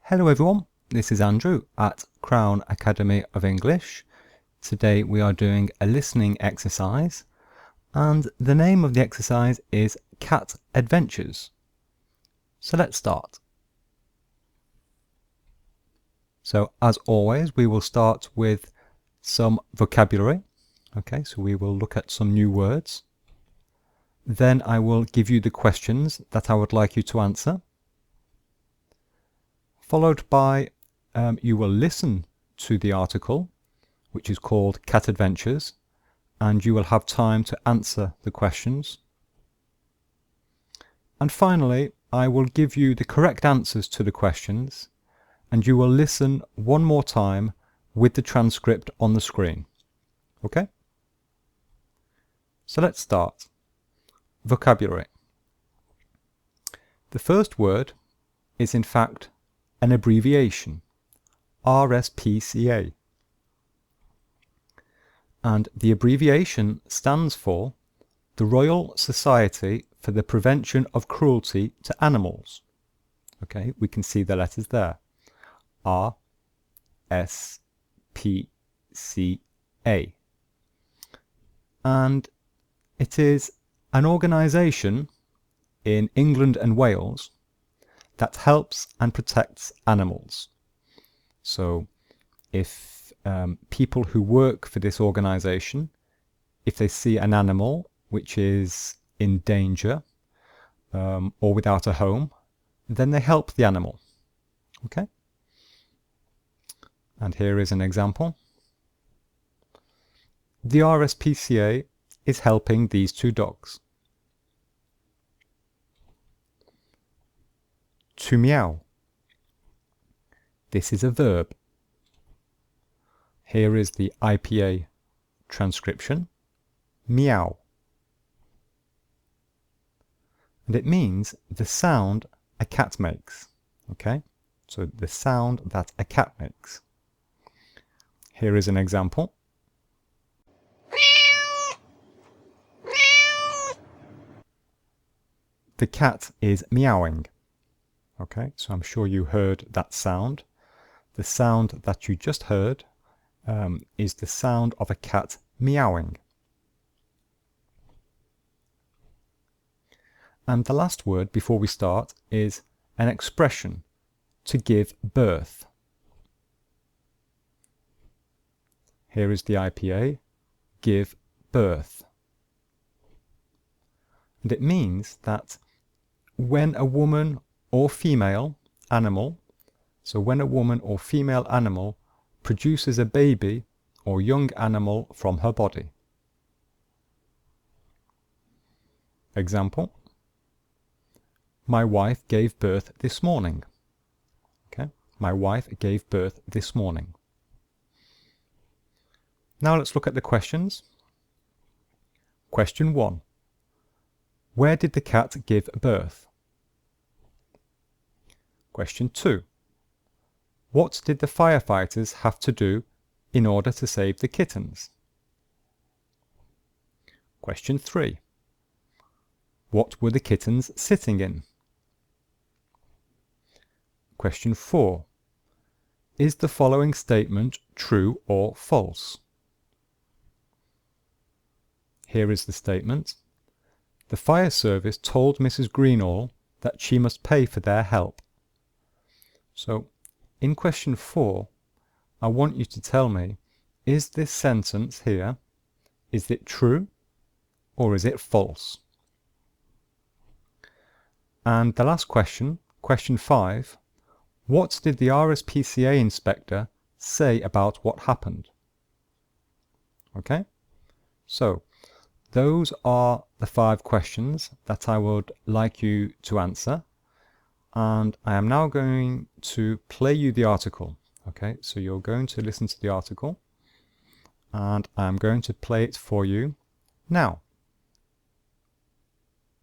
Hello everyone, this is Andrew at Crown Academy of English. Today we are doing a listening exercise and the name of the exercise is Cat Adventures. So let's start. So as always we will start with some vocabulary. Okay, so we will look at some new words. Then I will give you the questions that I would like you to answer. Followed by you will listen to the article, which is called Cat Adventures, and you will have time to answer the questions. And finally, I will give you the correct answers to the questions, and you will listen one more time with the transcript on the screen. Okay? So let's start. Vocabulary. The first word is in fact an abbreviation, RSPCA. And the abbreviation stands for the Royal Society for the Prevention of Cruelty to Animals. Okay, we can see the letters there. RSPCA. And it is an organisation in England and Wales that helps and protects animals. So if people who work for this organisation, if they see an animal which is in danger or without a home, then they help the animal. Okay? And here is an example. The RSPCA is helping these two dogs. To meow. This is a verb. Here is the IPA transcription. Meow. And it means the sound a cat makes. Okay? So the sound that a cat makes. Here is an example. The cat is meowing. Okay, so I'm sure you heard that sound. The sound that you just heard is the sound of a cat meowing. And the last word before we start is an expression, to give birth. Here is the IPA, give birth. And it means that when a woman or female animal, so when a woman or female animal produces a baby or young animal from her body. Example, my wife gave birth this morning. Okay, my wife gave birth this morning. Now let's look at the questions. Question 1. Where did the cat give birth? Question 2. What did the firefighters have to do in order to save the kittens? Question 3. What were the kittens sitting in? Question 4. Is the following statement true or false? Here is the statement. The fire service told Mrs. Greenall that she must pay for their help. So, in question 4, I want you to tell me, is this sentence here, is it true or is it false? And the last question, question 5, what did the RSPCA inspector say about what happened? Okay, so those are the 5 questions that I would like you to answer. And I am now going to play you the article. Okay, so you're going to listen to the article and I'm going to play it for you now.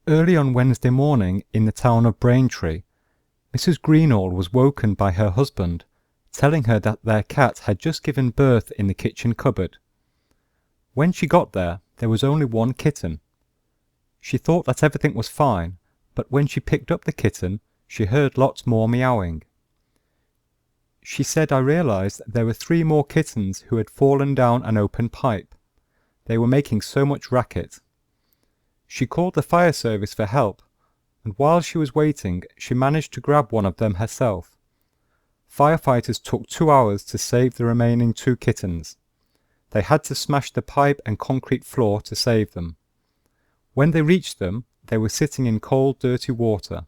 Early on Wednesday morning in the town of Braintree, Mrs. Greenall was woken by her husband, telling her that their cat had just given birth in the kitchen cupboard. When she got there was only one kitten. She thought that everything was fine, but when she picked up the kitten, she heard lots more meowing. She said, I realized there were 3 more kittens who had fallen down an open pipe. They were making so much racket. She called the fire service for help, and while she was waiting, she managed to grab one of them herself. Firefighters took 2 hours to save the remaining 2 kittens. They had to smash the pipe and concrete floor to save them. When they reached them, they were sitting in cold, dirty water.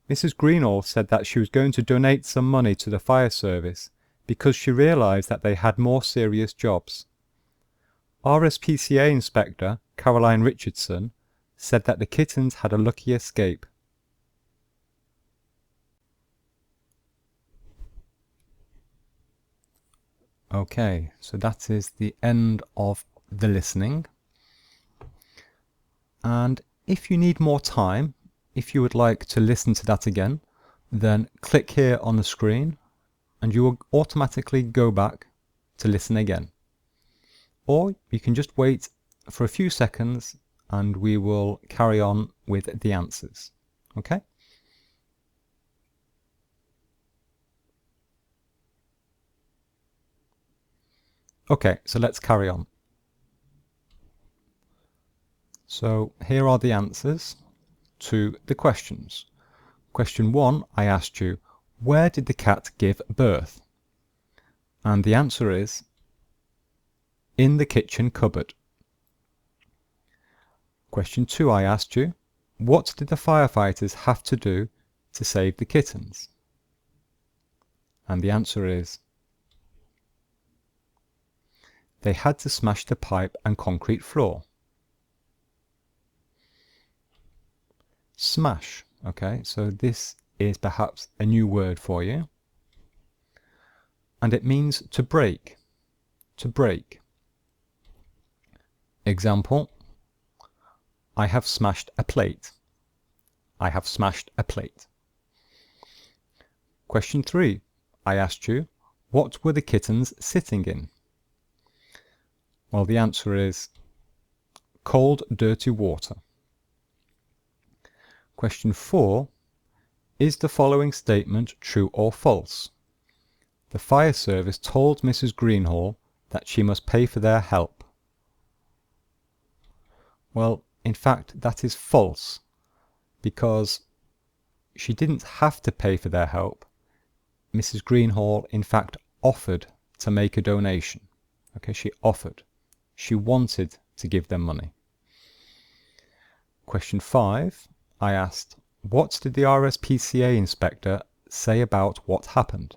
Mrs. Greenall said that she was going to donate some money to the fire service because she realized that they had more serious jobs. RSPCA Inspector Caroline Richardson said that the kittens had a lucky escape. Okay, so that is the end of the listening. And if you need more time, if you would like to listen to that again, then click here on the screen and you will automatically go back to listen again. Or you can just wait for a few seconds and we will carry on with the answers. Okay? Okay, so let's carry on. So here are the answers to the questions. Question 1, I asked you, where did the cat give birth? And the answer is in the kitchen cupboard. Question 2, I asked you, what did the firefighters have to do to save the kittens? And the answer is they had to smash the pipe and concrete floor. Smash. Okay, so this is perhaps a new word for you. And it means to break. To break. Example, I have smashed a plate. I have smashed a plate. Question 3, I asked you, what were the kittens sitting in? Well, the answer is cold, dirty water. Question 4, is the following statement true or false? The fire service told Mrs. Greenall that she must pay for their help. Well, in fact, that is false, because she didn't have to pay for their help. Mrs. Greenall, in fact, offered to make a donation. Okay, she offered. She wanted to give them money. Question 5, I asked, what did the RSPCA inspector say about what happened?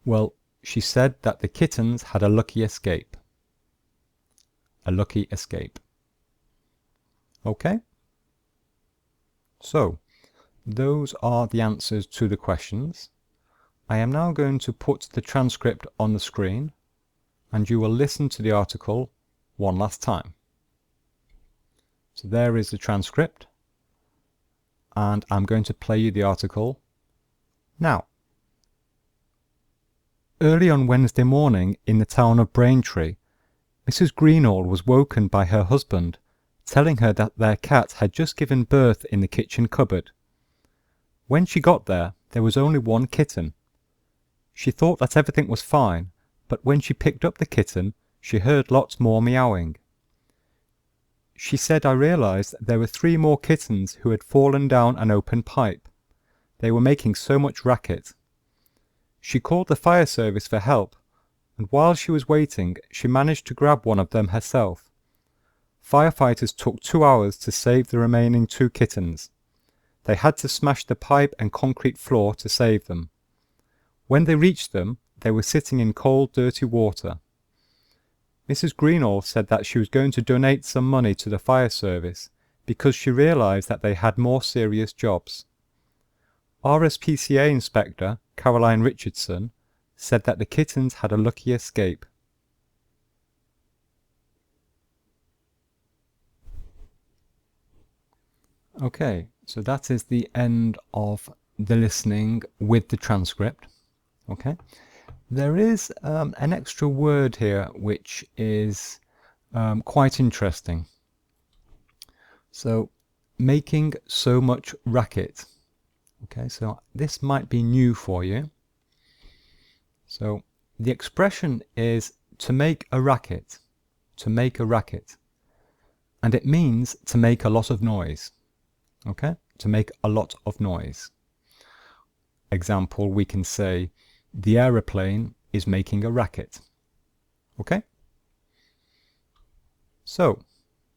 Well, she said that the kittens had a lucky escape. A lucky escape. Okay? So, those are the answers to the questions. I am now going to put the transcript on the screen and you will listen to the article one last time. So there is the transcript and I'm going to play you the article now. Early on Wednesday morning in the town of Braintree, Mrs. Greenall was woken by her husband telling her that their cat had just given birth in the kitchen cupboard. When she got there was only one kitten. She thought that everything was fine, but when she picked up the kitten, she heard lots more meowing. She said, I realized there were 3 more kittens who had fallen down an open pipe. They were making so much racket. She called the fire service for help, and while she was waiting, she managed to grab one of them herself. Firefighters took 2 hours to save the remaining 2 kittens. They had to smash the pipe and concrete floor to save them. When they reached them, they were sitting in cold, dirty water. Mrs. Greenall said that she was going to donate some money to the fire service because she realized that they had more serious jobs. RSPCA Inspector Caroline Richardson said that the kittens had a lucky escape. Okay, so that is the end of the listening with the transcript. Okay, there is an extra word here which is quite interesting. So, making so much racket. Okay, so this might be new for you. So the expression is to make a racket, to make a racket. And it means to make a lot of noise. Okay, to make a lot of noise. Example, we can say, the aeroplane is making a racket. Okay? So,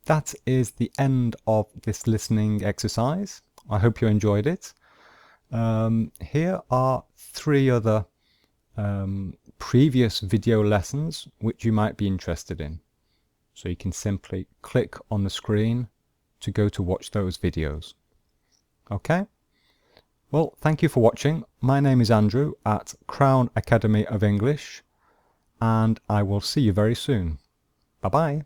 that is the end of this listening exercise. I hope you enjoyed it. Here are 3 other previous video lessons which you might be interested in. So you can simply click on the screen to go to watch those videos. Okay? Well, thank you for watching. My name is Andrew at Crown Academy of English, and I will see you very soon. Bye-bye.